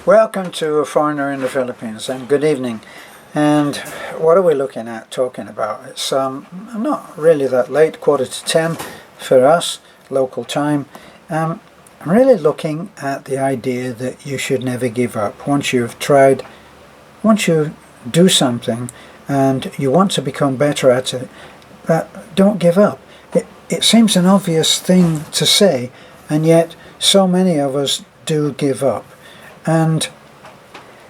Welcome to A Foreigner in the Philippines, and good evening. And what are we looking at, talking about? It's not really that late, 9:45 for us, local time. I'm really looking at the idea that you should never give up. Once you've tried, once you do something and you want to become better at it, don't give up. It seems an obvious thing to say, and yet so many of us do give up. And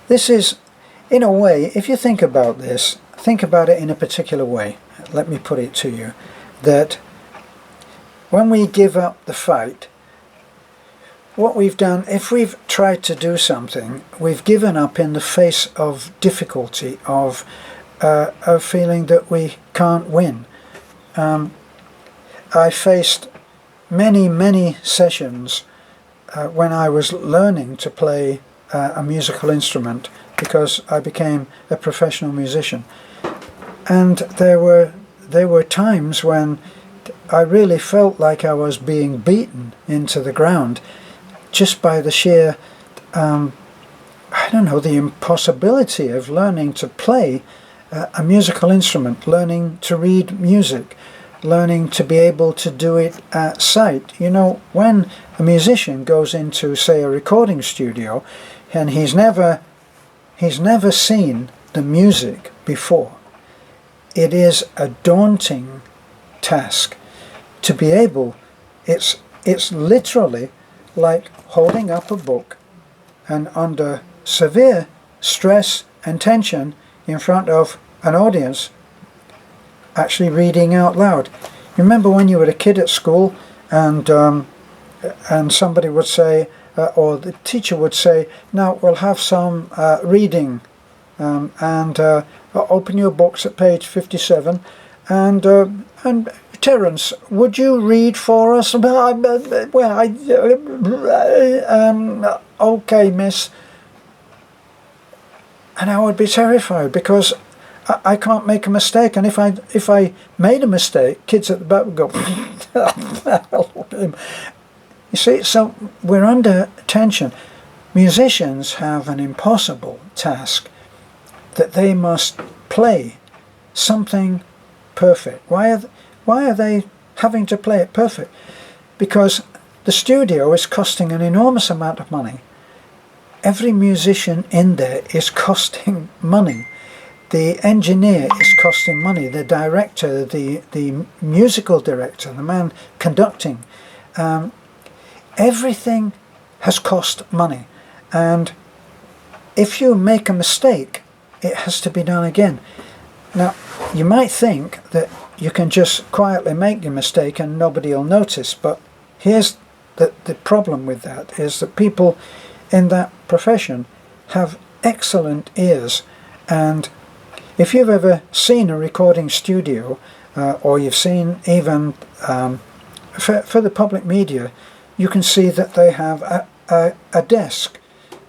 this is, in a way, if you think about this, think about it in a particular way. Let me put it to you, that when we give up the fight, what we've done, if we've tried to do something, we've given up in the face of difficulty, of a feeling that we can't win. I faced many sessions when I was learning to play a musical instrument, because I became a professional musician, and there were times when I really felt like I was being beaten into the ground just by the sheer the impossibility of learning to play a musical instrument, learning to read music, learning to be able to do it at sight. You know, when a musician goes into, say, a recording studio and he's never seen the music before, it is a daunting task to be able, it's literally like holding up a book and under severe stress and tension in front of an audience, actually reading out loud. You remember when you were a kid at school and somebody would say, or the teacher would say, now we'll have some reading, and open your books at page 57, and Terence, would you read for us? Okay, miss. And I would be terrified, because I can't make a mistake, and if I made a mistake, kids at the back would go, you see, so we're under tension. Musicians have an impossible task, that they must play something perfect. Why are they having to play it perfect? Because the studio is costing an enormous amount of money. Every musician in there is costing money. The engineer is costing money. The director, the musical director, the man conducting, everything has cost money. And if you make a mistake, it has to be done again. Now, you might think that you can just quietly make your mistake and nobody will notice, but here's the problem with that, is that people in that profession have excellent ears. And if you've ever seen a recording studio, or you've seen even for the public media, you can see that they have a desk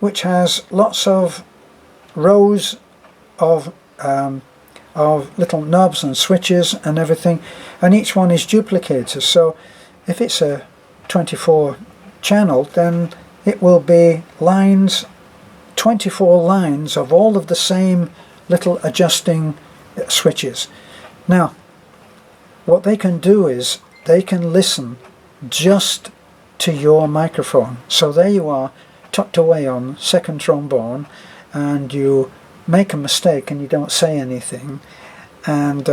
which has lots of rows of little knobs and switches and everything, and each one is duplicated. So if it's a 24 channel, then it will be 24 lines of all of the same little adjusting switches. Now, what they can do is they can listen just to your microphone. So there you are, tucked away on second trombone, and you make a mistake and you don't say anything, and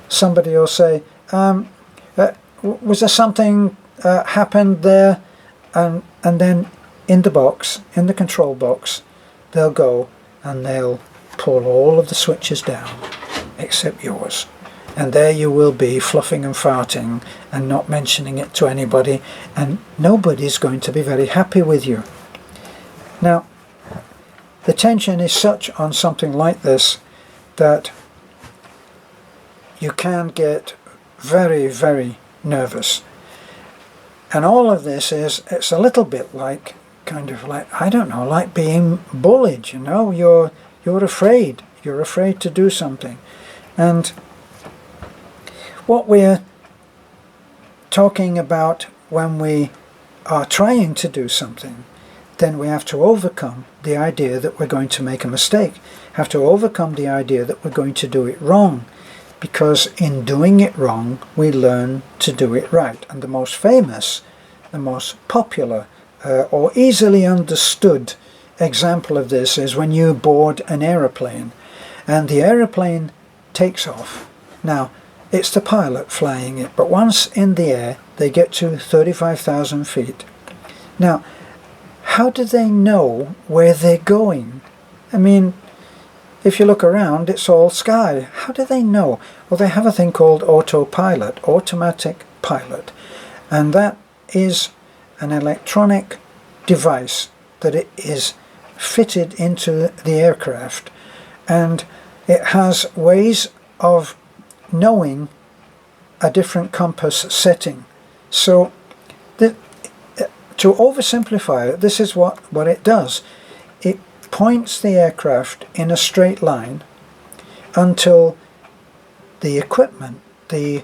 somebody will say, was there something happened there? And then in the box, in the control box, they'll go and they'll pull all of the switches down except yours, and there you will be fluffing and farting and not mentioning it to anybody, and nobody's going to be very happy with you. Now, the tension is such on something like this that you can get very nervous. And all of this it's a little bit like, kind of like, I don't know, like being bullied, you know. You're afraid to do something. And what we're talking about when we are trying to do something, then we have to overcome the idea that we're going to make a mistake, have to overcome the idea that we're going to do it wrong, because in doing it wrong we learn to do it right. And the most famous, the most popular or easily understood example of this is when you board an aeroplane and the aeroplane takes off. Now, it's the pilot flying it, but once in the air they get to 35,000 feet. Now, how do they know where they're going? I mean, if you look around, it's all sky. How do they know? Well, they have a thing called autopilot, automatic pilot, and that is an electronic device that it is fitted into the aircraft, and it has ways of knowing a different compass setting. So to oversimplify it, this is what it does. It points the aircraft in a straight line until the equipment, the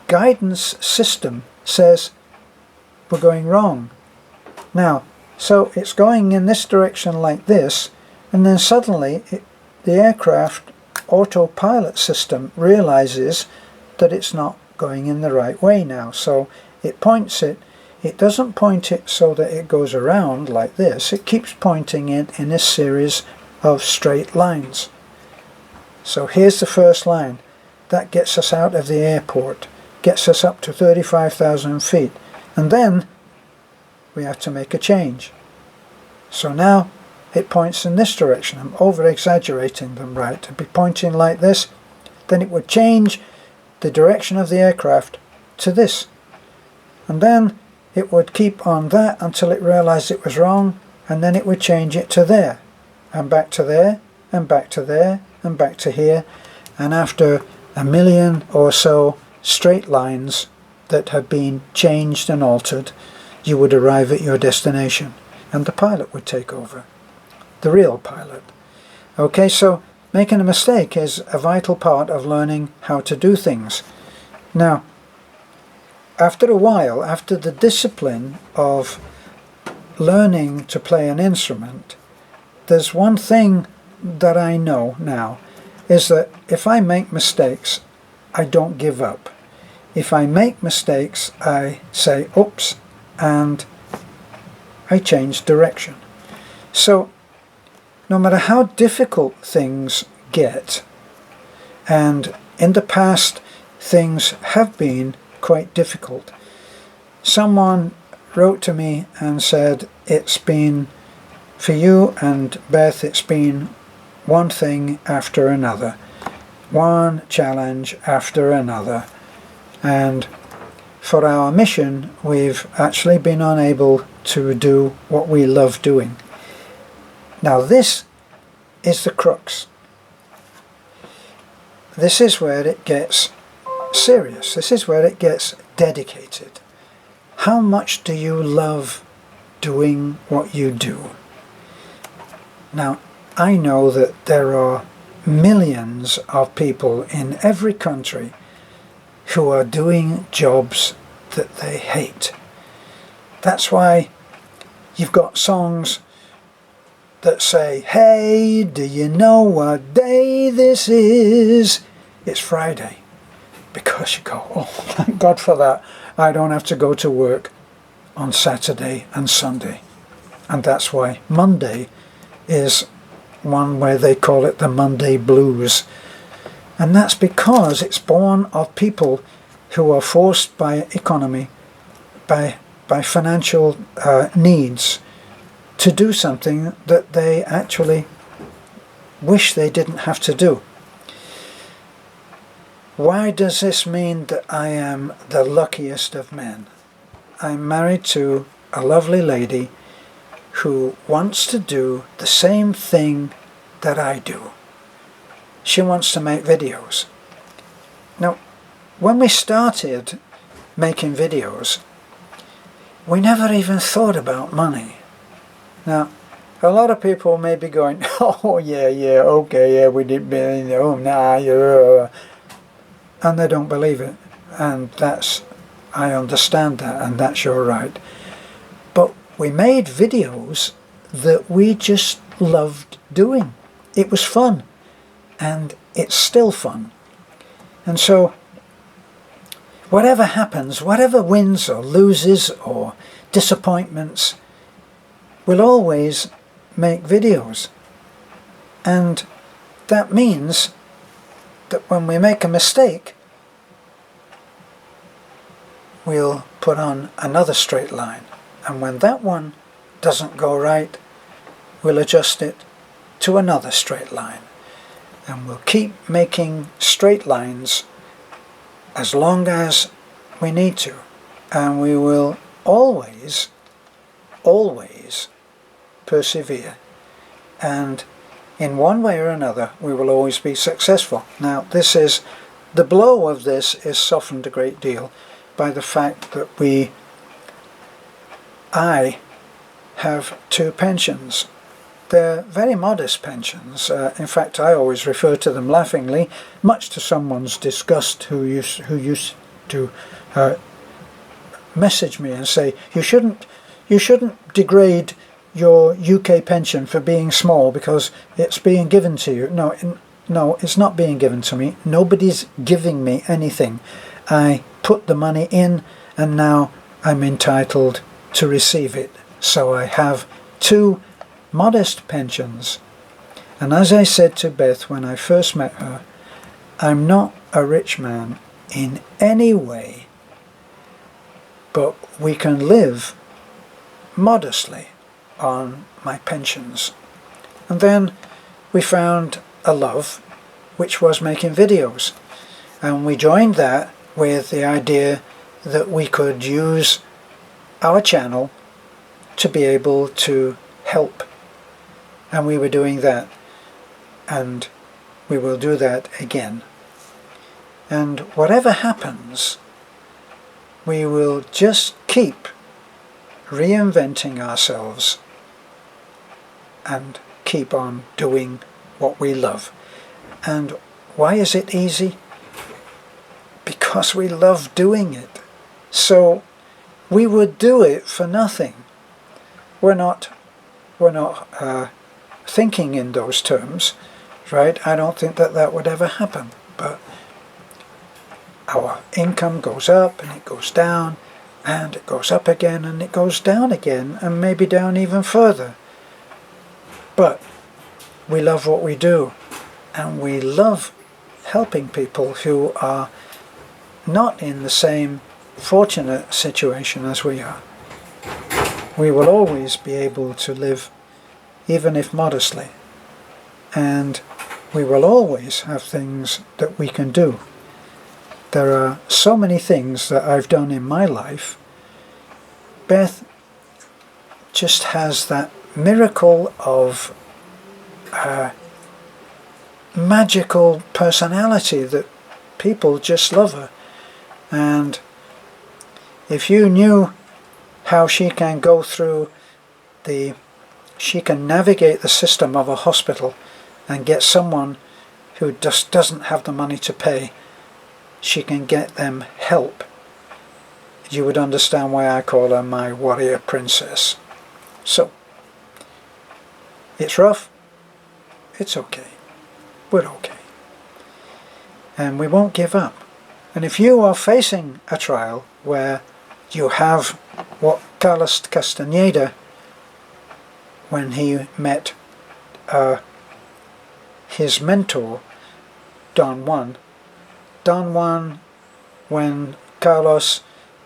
guidance system says we're going wrong. Now, so it's going in this direction like this, and then suddenly the aircraft autopilot system realizes that it's not going in the right way now. So it points it. It doesn't point it so that it goes around like this. It keeps pointing it in a series of straight lines. So here's the first line. That gets us out of the airport, gets us up to 35,000 feet. And then we have to make a change. So now it points in this direction. I'm over-exaggerating them, right? It'd be pointing like this. Then it would change the direction of the aircraft to this. And then it would keep on that until it realized it was wrong, and then it would change it to there, and back to there, and back to there, and back to here. And after 1 million or so straight lines that had been changed and altered, you would arrive at your destination, and the pilot would take over, the real pilot. Okay, so making a mistake is a vital part of learning how to do things. Now, after a while, after the discipline of learning to play an instrument, there's one thing that I know now, is that if I make mistakes, I don't give up. If I make mistakes, I say, oops, and I change direction. So, no matter how difficult things get, and in the past things have been quite difficult. Someone wrote to me and said, it's been, for you and Beth, it's been one thing after another, one challenge after another, and for our mission we've actually been unable to do what we love doing. Now this is the crux. This is where it gets serious. This is where it gets dedicated. How much do you love doing what you do? Now, I know that there are millions of people in every country who are doing jobs that they hate. That's why you've got songs that say, hey, do you know what day this is? It's Friday. Because you go, oh, thank God for that. I don't have to go to work on Saturday and Sunday. And that's why Monday is one where they call it the Monday Blues. And that's because it's born of people who are forced by economy, by financial needs, to do something that they actually wish they didn't have to do. Why does this mean that I am the luckiest of men? I'm married to a lovely lady who wants to do the same thing that I do. She wants to make videos. Now, when we started making videos, we never even thought about money. Now, a lot of people may be going, oh yeah, okay, yeah, we did, oh nah, yeah. And they don't believe it, and I understand that, and that's your right. But we made videos that we just loved doing. It was fun, and it's still fun. And so whatever happens, whatever wins or loses or disappointments, we'll always make videos. And that means that when we make a mistake, we'll put on another straight line. And when that one doesn't go right, we'll adjust it to another straight line. And we'll keep making straight lines as long as we need to. And we will always, always persevere. And in one way or another, we will always be successful. Now, the blow of this is softened a great deal by the fact that I have 2 pensions. They're very modest pensions. In fact, I always refer to them laughingly, much to someone's disgust, who used to message me and say, you shouldn't degrade your UK pension for being small because it's being given to you. No, it's not being given to me. Nobody's giving me anything. I put the money in, and now I'm entitled to receive it. So I have 2 modest pensions. And as I said to Beth when I first met her, I'm not a rich man in any way, but we can live modestly on my pensions. And then we found a love, which was making videos, and we joined that with the idea that we could use our channel to be able to help. And we were doing that, and we will do that again. And whatever happens, we will just keep reinventing ourselves and keep on doing what we love. And why is it easy? Because we love doing it. So we would do it for nothing. We're not thinking in those terms, right? I don't think that would ever happen. But our income goes up and it goes down, and it goes up again and it goes down again, and maybe down even further. But we love what we do, and we love helping people who are not in the same fortunate situation as we are. We will always be able to live, even if modestly, and we will always have things that we can do. There are so many things that I've done in my life. Beth just has that miracle of magical personality that people just love her. And if you knew how she can go through she can navigate the system of a hospital and get someone who just doesn't have the money to pay, she can get them help. You would understand why I call her my warrior princess. So, it's rough. It's okay. We're okay. And we won't give up. And if you are facing a trial where you have what Carlos Castaneda, when he met his mentor, Don Juan, when Carlos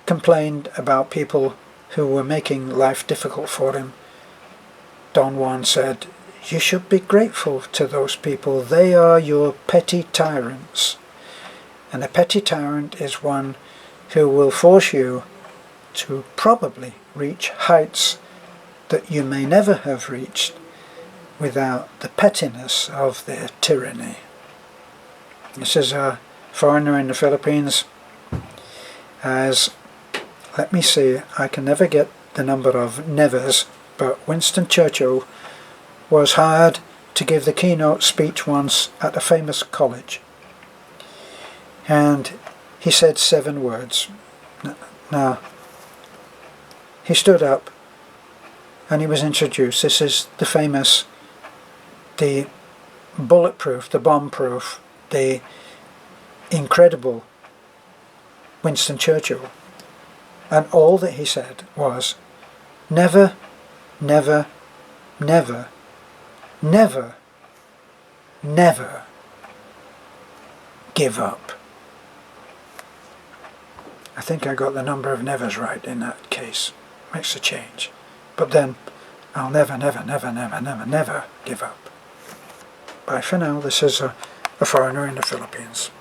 complained about people who were making life difficult for him, Don Juan said, you should be grateful to those people. They are your petty tyrants. And a petty tyrant is one who will force you to probably reach heights that you may never have reached without the pettiness of their tyranny. This is a foreigner in the Philippines. Let me see, I can never get the number of nevers, but Winston Churchill was hired to give the keynote speech once at a famous college. And he said 7 words. Now, he stood up and he was introduced. This is the famous, the bulletproof, the bomb-proof, the incredible Winston Churchill. And all that he said was, never, never, never, never, never give up. I think I got the number of nevers right in that case. Makes a change. But then, I'll never, never, never, never, never, never give up. Bye for now. This is a foreigner in the Philippines.